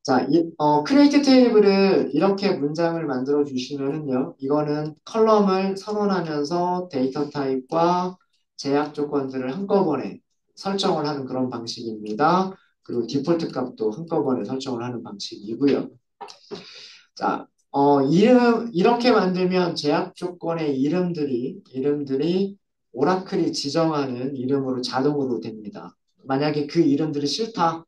자, create 테이블을 이렇게 문장을 만들어 주시면은요, 이거는 컬럼을 선언하면서 데이터 타입과 제약 조건들을 한꺼번에 설정을 하는 그런 방식입니다. 그리고 디폴트 값도 한꺼번에 설정을 하는 방식이고요. 자, 이렇게 만들면 제약 조건의 이름들이 오라클이 지정하는 이름으로 자동으로 됩니다. 만약에 그 이름들이 싫다.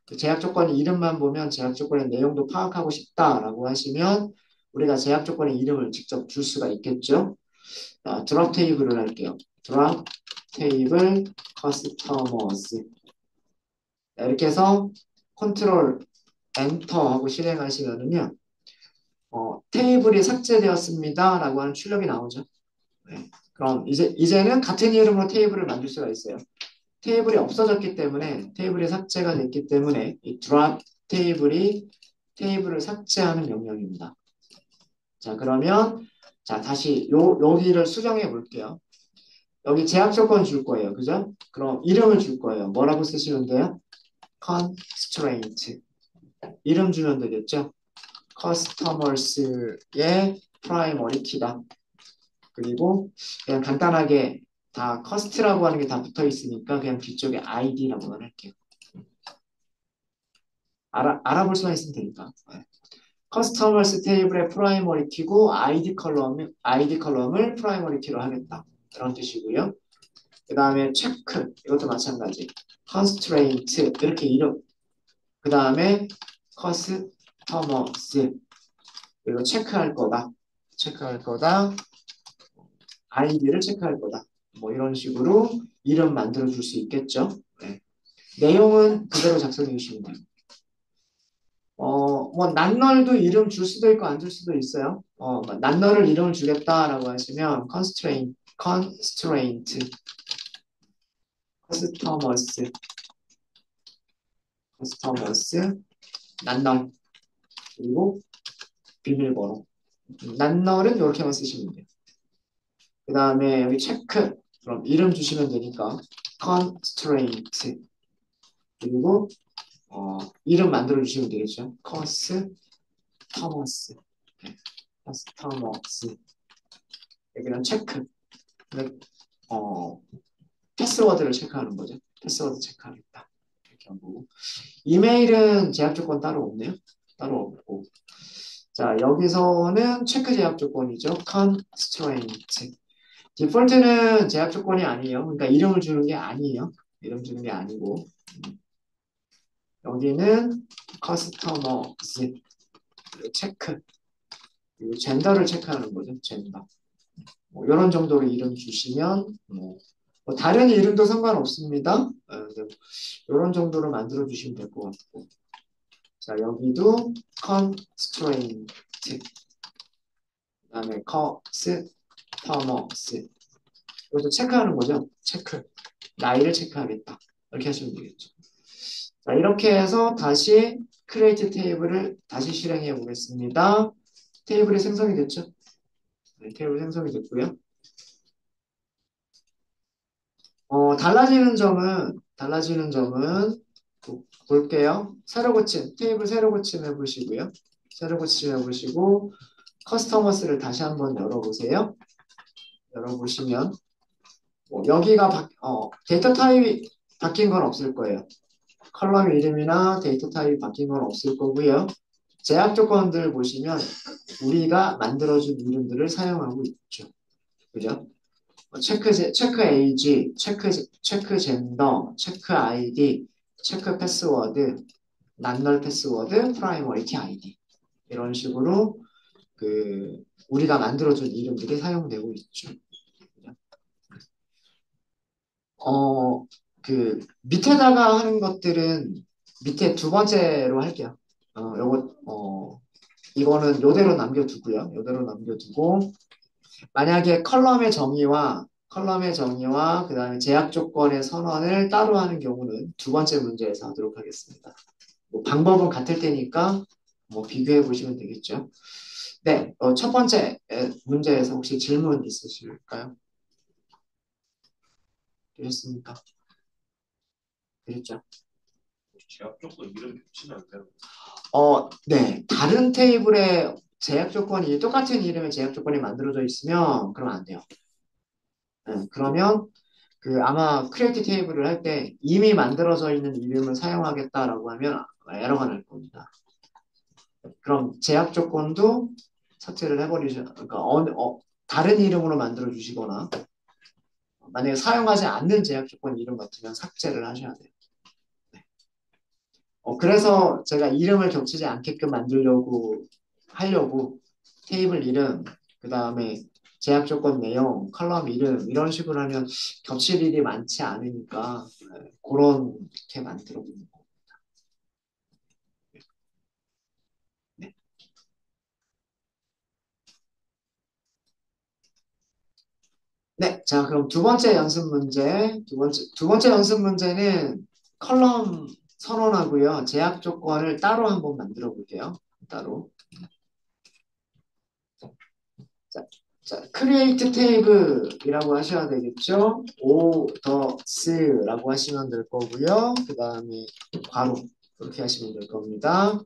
그 제약 조건의 이름만 보면 제약 조건의 내용도 파악하고 싶다라고 하시면 우리가 제약 조건의 이름을 직접 줄 수가 있겠죠. 자, 드롭 테이블을 할게요. 드롭 테이블 커스터머스. 이렇게 해서 컨트롤 엔터 하고 실행하시면은요. 테이블이 삭제되었습니다. 라고 하는 출력이 나오죠. 네. 그럼 이제는 같은 이름으로 테이블을 만들 수가 있어요. 테이블이 없어졌기 때문에, 테이블이 삭제가 됐기 때문에, 이 drop 테이블이 테이블을 삭제하는 명령입니다. 자, 그러면, 자, 다시 여기를 수정해 볼게요. 여기 제약 조건 줄 거예요. 그죠? 그럼 이름을 줄 거예요. 뭐라고 쓰시면 돼요? constraint. 이름 주면 되겠죠? customers의 primary key다. 그리고 그냥 간단하게 다 커스트라고 하는 게 다 붙어 있으니까 그냥 뒤쪽에 id라고만 할게요. 알아볼 수만 있으면 되니까. 네. 커스터머스 테이블의 프라이머리 키고 아이디 컬럼을 프라이머리 키로 하겠다. 그런 뜻이고요. 그 다음에 체크 이것도 마찬가지. constraint 이렇게 이름. 그 다음에 커스터머스 그리고 체크할 거다. 체크할 거다. 아이디를 체크할 거다. 뭐 이런 식으로 이름 만들어 줄 수 있겠죠. 네. 내용은 그대로 작성해 주시면 돼요. 뭐, 난널도 이름 줄 수도 있고 안 줄 수도 있어요. 뭐 난널을 이름을 주겠다라고 하시면 customers, customers, 난널, 그리고 비밀번호. 난널은 이렇게만 쓰시면 돼요. 그 다음에 여기 체크, 그럼 이름 주시면 되니까 constraint, 그리고 이름 만들어 주시면 되겠죠. customers, customers. 여기는 체크. 어, 패스워드를 체크하는 거죠. 패스워드 체크하겠다. 이렇게 한 거고. 이메일은 제약 조건 따로 없네요. 따로 없고. 자, 여기서는 체크 제약 조건이죠. constraint. 디폴트는 제약 조건이 아니에요. 그러니까 이름을 주는 게 아니에요. 이름 주는 게 아니고. 여기는 customers 체크. 그리고 젠더를 체크하는 거죠. 젠더. 뭐 이런 정도로 이름 주시면 뭐 다른 이름도 상관없습니다. 이런 정도로 만들어 주시면 될 것 같고. 자, 여기도 constraint, 그다음에 customers. 이것도 체크하는 거죠. 체크. 나이를 체크하겠다. 이렇게 하시면 되겠죠. 자, 이렇게 해서 다시 create 테이블을 다시 실행해 보겠습니다. 테이블이 생성이 됐죠? 네, 테이블 생성이 됐고요. 달라지는 점은 볼게요. 새로 고침, 테이블 새로 고침 해보시고요. 새로 고침 해보시고, 커스터머스를 다시 한번 열어보세요. 열어보시면, 여기가 데이터 타입이 바뀐 건 없을 거예요. 컬럼 이름이나 데이터 타입이 바뀐 건 없을 거고요. 제약 조건들 보시면 우리가 만들어준 이름들을 사용하고 있죠. 그죠? 체크 에이지, 체크 젠더, 체크 아이디, 체크 패스워드, 난널 패스워드, 프라이머리티 아이디. 이런 식으로 우리가 만들어준 이름들이 사용되고 있죠. 밑에다가 하는 것들은 밑에 두 번째로 할게요. 이거는 요대로 남겨두고요. 요대로 남겨두고, 만약에 컬럼의 정의와 그다음에 제약 조건의 선언을 따로 하는 경우는 두 번째 문제에서 하도록 하겠습니다. 뭐 방법은 같을 테니까 뭐 비교해 보시면 되겠죠. 네, 첫 번째 문제에서 혹시 질문 있으실까요? 되셨습니까? 되셨죠? 제약 조건 이름 겹치면 안 되는 거예요. 네. 다른 테이블에 제약 조건이 똑같은 이름의 제약 조건이 만들어져 있으면 그러면 안 돼요. 네, 그러면 그 아마 크리에이트 테이블을 할 때 이미 만들어져 있는 이름을 사용하겠다라고 하면 에러가 날 겁니다. 그럼 제약 조건도 삭제를 해버리죠. 그러니까 다른 이름으로 만들어 주시거나 만약에 사용하지 않는 제약 조건 이름 같으면 삭제를 하셔야 돼요. 그래서 제가 이름을 겹치지 않게끔 만들려고 하려고 테이블 이름, 그 다음에 제약 조건 내용, 컬럼 이름 이런 식으로 하면 겹칠 일이 많지 않으니까 그렇게 만들어 보는 거. 네. 네, 자 그럼 두 번째 연습 문제, 두 번째 연습 문제는 컬럼 선언하고요. 제약 조건을 따로 한번 만들어 볼게요. 따로. 자, 자, create table이라고 하셔야 되겠죠? others라고 하시면 될 거고요. 그 다음에 괄호 그렇게 하시면 될 겁니다.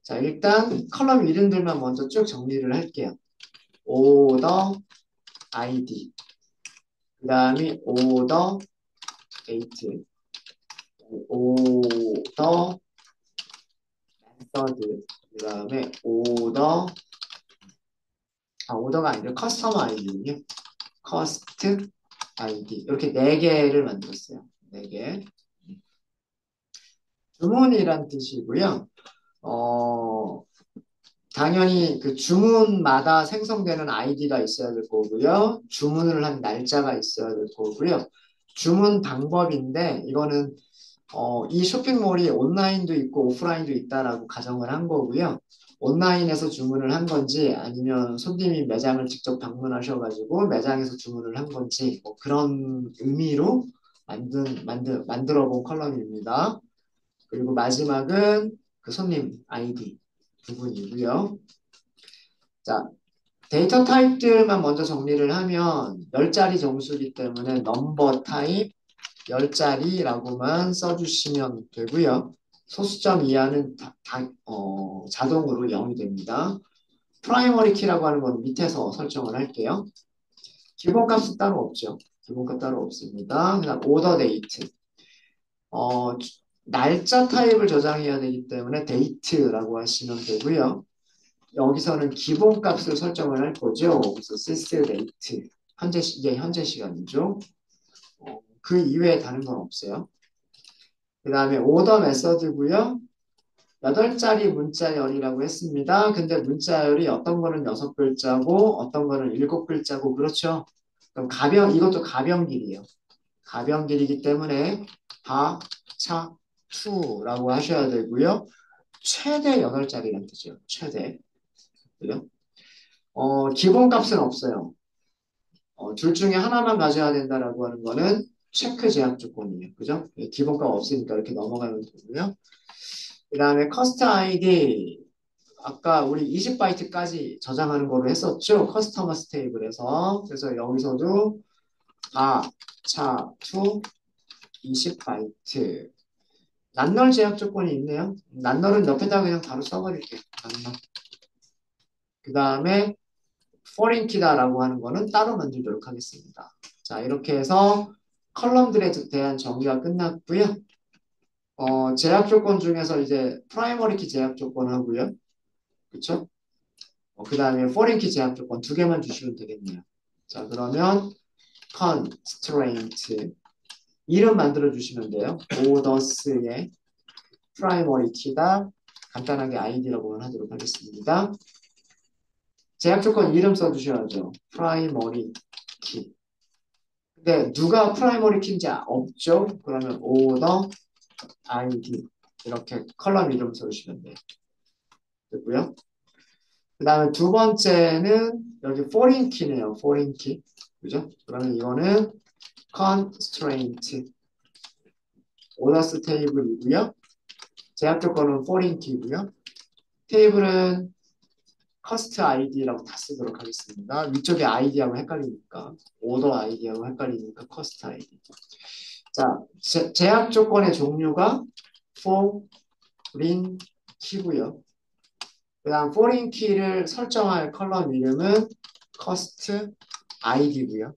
자, 일단 컬럼 이름들만 먼저 쭉 정리를 할게요. order id 그 다음에 order date order method 그 다음에 오더가 아니라 커스터머 아이디군요. 커스트 아이디 이렇게 네 개를 만들었어요. 네 개. 주문이란 뜻이고요. 어, 당연히 그 주문마다 생성되는 아이디가 있어야 될 거고요. 주문을 한 날짜가 있어야 될 거고요. 주문 방법인데 이거는 이 쇼핑몰이 온라인도 있고 오프라인도 있다라고 가정을 한 거고요. 온라인에서 주문을 한 건지 아니면 손님이 매장을 직접 방문하셔가지고 매장에서 주문을 한 건지 뭐 그런 의미로 만들어 본 컬럼입니다. 그리고 마지막은 그 손님 아이디 부분이고요. 자, 데이터 타입들만 먼저 정리를 하면 10자리 정수기 때문에 넘버 타입 10자리라고만 써주시면 되고요. 소수점 이하는 자동으로 0이 됩니다. 프라이머리 키라고 하는 건 밑에서 설정을 할게요. 기본값은 따로 없죠. 기본값 따로 없습니다. 그다음 오더 데이트. 어, 날짜 타입을 저장해야 되기 때문에 데이트라고 하시면 되고요. 여기서는 기본값을 설정을 할 거죠. 그래서 sys date. 이게 현재 시간이죠. 그 이외에 다른 건 없어요. 그 다음에 오더 메서드고요. 8자리 문자열이라고 했습니다. 근데 문자열이 어떤 거는 6글자고 어떤 거는 7글자고 그렇죠. 그럼 이것도 가변길이에요. 가변길이기 때문에 차, 투라고 하셔야 되고요. 최대 8자리란 뜻이에요. 최대. 그죠? 기본값은 없어요. 둘 중에 하나만 가져야 된다라고 하는 거는 체크 제약 조건이에요. 그죠? 기본값 없으니까 이렇게 넘어가면 되고요. 그 다음에 커스터 아이디 아까 우리 20바이트까지 저장하는 거로 했었죠. 커스터머스 테이블에서. 그래서 여기서도 차2 20바이트 난널 제약 조건이 있네요. 난널은 옆에다 그냥 바로 써버릴게요. 난널. 그 다음에 foreign key다라고 하는 거는 따로 만들도록 하겠습니다. 자, 이렇게 해서 컬럼들에 대한 정리가 끝났고요. 제약 조건 중에서 이제 프라이머리 키 제약 조건 하고요. 그쵸? 그 다음에 foreign 키 제약 조건 두 개만 주시면 되겠네요. 자, 그러면 constraint 이름 만들어 주시면 돼요. others의 프라이머리 키다 간단하게 아이디라고만 하도록 하겠습니다. 제약 조건 이름 써주셔야죠. 프라이머리 키. 근데 누가 프라이머리 키인지 없죠? 그러면 오더 아이디 이렇게 컬럼 이름 써주시면 돼요. 됐고요. 그 다음에 두 번째는 여기 foreign key네요. foreign key. 그죠? 그러면 이거는 constraint 오더스 테이블이고요. 제약 조건은 foreign key고요. 테이블은 커스트 아이디라고 다 쓰도록 하겠습니다. 위쪽에 아이디하고 헷갈리니까 오더 아이디하고 헷갈리니까 커스트 아이디. 자, 제약 조건의 종류가 foreign key고요. 그 다음 foreign key를 설정할 컬럼 이름은 cost id고요.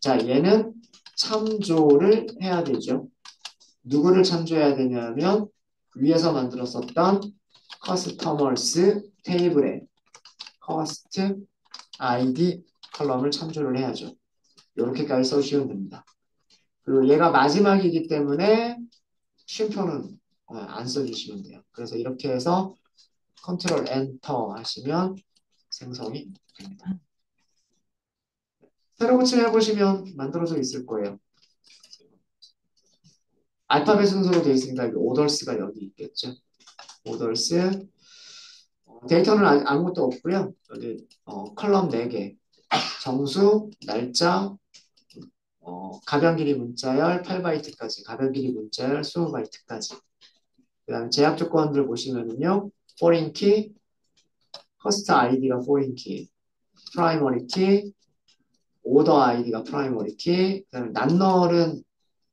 자, 얘는 참조를 해야 되죠. 누구를 참조해야 되냐면 위에서 만들었었던 customers 테이블에 cost id 컬럼을 참조를 해야죠. 이렇게까지 써주시면 됩니다. 그리고 얘가 마지막이기 때문에 쉼표는 안 써주시면 돼요. 그래서 이렇게 해서 컨트롤 엔터 하시면 생성이 됩니다. 새로 고침해 보시면 만들어져 있을 거예요. 알파벳 순서로 되어 있으니까 오더스가 여기 있겠죠. 오더스 데이터는 아무것도 없고요. 여기 컬럼 4개 정수, 날짜, 가변 길이 문자열 8바이트까지 가변 길이 문자열 20바이트까지 그 다음에 제약 조건들 보시면은요. foreign key, first id가 foreign key, primary key, order id가 primary key, 그 다음에 낱널은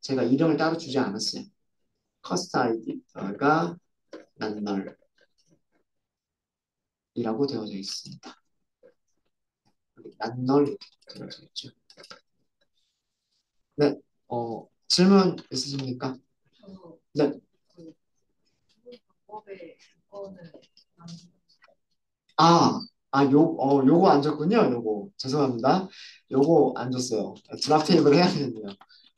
제가 이름을 따로 주지 않았어요. first id가 낱널이라고 되어져 있습니다. 낱널 이렇게 되어져 있죠. 네, 질문 있으십니까? 네. 요거 안 줬군요. 요거. 죄송합니다. 요거 안 줬어요. 드랍 테이블 해야 되는데요.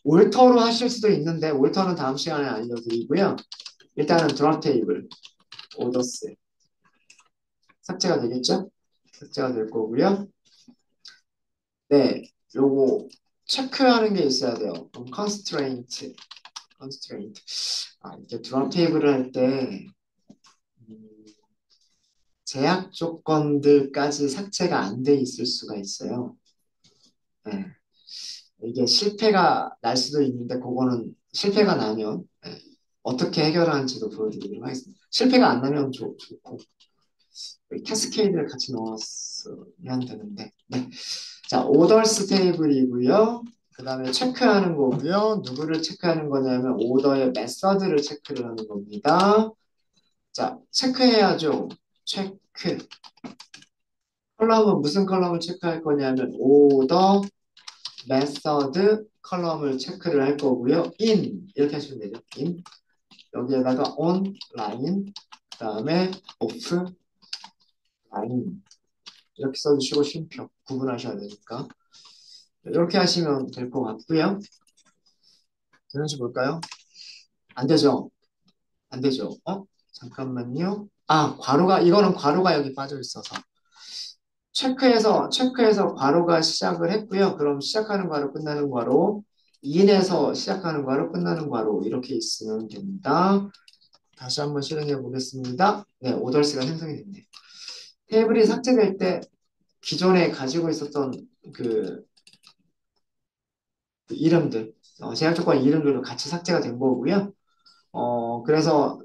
올터로 하실 수도 있는데, 올터는 다음 시간에 알려드리고요. 일단은 드랍 테이블, 오더스. 삭제가 되겠죠? 삭제가 될 거고요. 네, 요거 체크하는 게 있어야 돼요. constraint. 이렇게 드랍 테이블을 할 때, 제약 조건들까지 삭제가 안 돼 있을 수가 있어요. 네. 이게 실패가 날 수도 있는데 그거는 실패가 나면 어떻게 해결하는지도 보여드리도록 하겠습니다. 실패가 안 나면 좋고 캐스케이드를 같이 넣었으면 되는데 네. 자, 오더스 테이블이고요. 그 다음에 체크하는 거고요. 누구를 체크하는 거냐면 오더의 메서드를 체크를 하는 겁니다. 자, 체크해야죠. 체크. 컬럼은 무슨 컬럼을 체크할 거냐면 오더 메서드 컬럼을 체크를 할 거고요. in 이렇게 하시면 되죠. in 여기에다가 on 라인 그 다음에 off 라인 이렇게 써주시고 쉼표 구분하셔야 되니까 이렇게 하시면 될 것 같고요. 되는지 볼까요? 안 되죠. 안 되죠. 잠깐만요. 괄호가 이거는 괄호가 여기 빠져 있어서 체크해서 괄호가 시작을 했고요. 그럼 시작하는 괄호 끝나는 괄호 in에서 시작하는 괄호 끝나는 괄호 이렇게 있으면 됩니다. 다시 한번 실행해 보겠습니다. 네, 오더스가 생성이 됐네요. 테이블이 삭제될 때 기존에 가지고 있었던 그 이름들, 제약 조건 이름들도 같이 삭제가 된 거고요. 그래서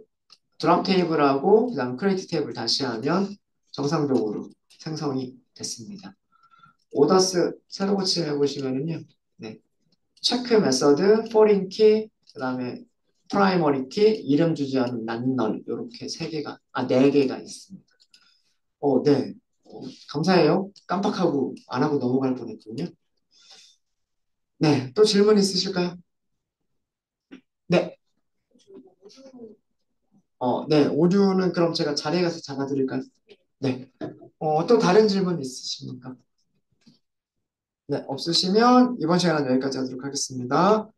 드랍 테이블하고 그다음 크리에이트 테이블 다시 하면 정상적으로 생성이 됐습니다. 오더스 새로 고침해 보시면은요. 네. 체크 메서드, foreign key, 그다음에 primary key, 이름 주지 않은 낱널 이렇게 네 개가 있습니다. 네. 감사해요. 깜빡하고 안 하고 넘어갈 뻔했군요. 네. 또 질문 있으실까요? 네. 네. 오류는 그럼 제가 자리에 가서 잡아드릴까요? 네. 또 다른 질문 있으십니까? 네. 없으시면 이번 시간은 여기까지 하도록 하겠습니다.